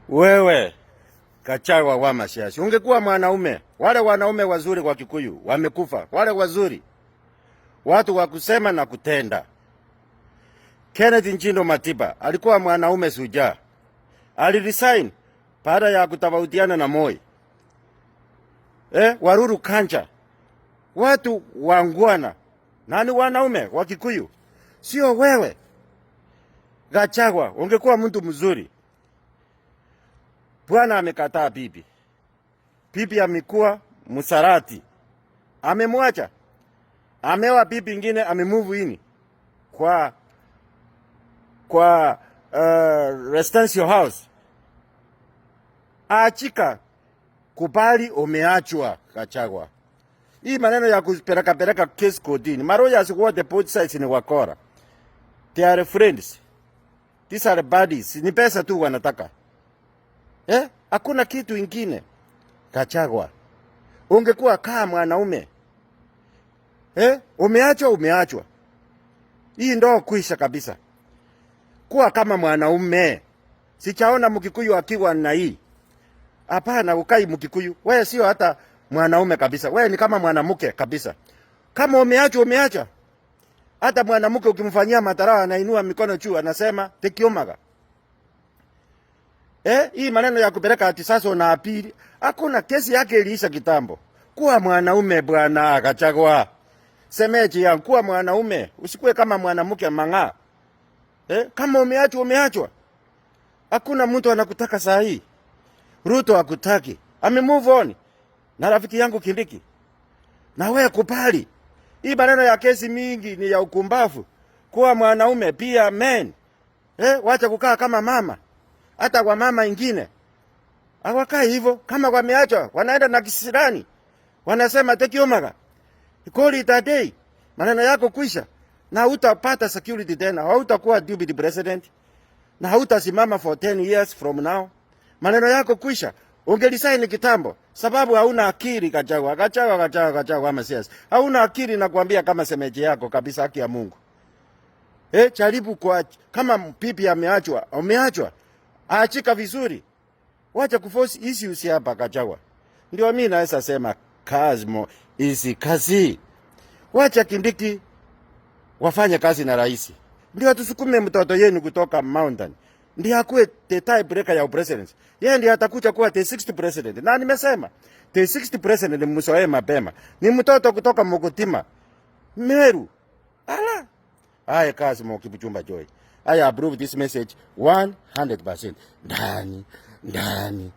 Wewe Gachagua wa masiasa, ungekuwa mwanaume. Wale wanaume wazuri kwa Kikuyu wamekufa, wale wazuri, watu wa kusema na kutenda. Kenneth Nchindo Matiba alikuwa mwanaume sujaa, aliresign baada ya kutafautiana na Moi. Waruru Kancha, watu wangwana, nani wanaume wa Kikuyu, sio wewe. Gachagua, ungekuwa mtu mzuri. Bwana amekataa bibi. Bibi amekuwa msarati. Amemwacha. Amewa bibi ingine, amemove in kwa residential house. Achika kubali umeachwa. Gachagua, hii maneno ya kupeleka case kotini, maroya wote both sides ni wakora. They are friends. These are buddies. Ni pesa tu wanataka. Hakuna kitu ingine. Gachagua, ungekuwa kama mwanaume. Umeachwa. Hii ndo kuisha kabisa. Kuwa kama mwanaume. Sichaona Mkikuyu akiwa na hii. Hapana, ukai Mkikuyu. Wewe sio hata mwanaume kabisa. Wewe ni kama mwanamke kabisa. Kama umeacha. Hata mwanamke ukimfanyia madharau anainua mikono juu anasema tekiomaga. Hii maneno ya kupeleka ati sasa una apili, hakuna, kesi yake iliisha kitambo. Kuwa mwanaume bwana Gachagua. Semeji ya kuwa mwanaume, usikue kama mwanamke manga. Kama umeachwa. Hakuna mtu anakutaka saa hii. Ruto hakutaki. Move on. Na rafiki yangu Kindiki. Na wewe kubali. Hii maneno ya kesi mingi ni ya ukumbavu. Kuwa mwanaume pia men. Wacha kukaa kama mama. Hata kwa mama ingine hawakai hivyo. Kama wameachwa wanaenda na kisirani, wanasema tekiomaga, call it a day. Maneno yako kwisha, na hutapata security tena, hautakuwa deputy president, na hautasimama for 10 years from now. Maneno yako kwisha. Ungelisaini kitambo, sababu hauna akili. Gachagua masiasa, hauna akili na kuambia kama semeji yako kabisa, haki ya Mungu. Jaribu kwa kama pipi umeachwa. Achika vizuri. Wacha kuforce issues hapa Gachagua. Ndio mimi naweza sema Cosmo isi kazi. Wacha Kindiki wafanye kazi na rais. Ndio tusukume mtoto yenu kutoka mountain. Ndio akuwe the tie breaker ya president. Yeye ndiye atakuja kuwa the 60th president. Na nimesema the 60th president ni msoe mapema. Ni mtoto kutoka Mokotima, Meru. Ala. Haya Cosmo Kibuchumba Joy, I approve this message 100%. Ndani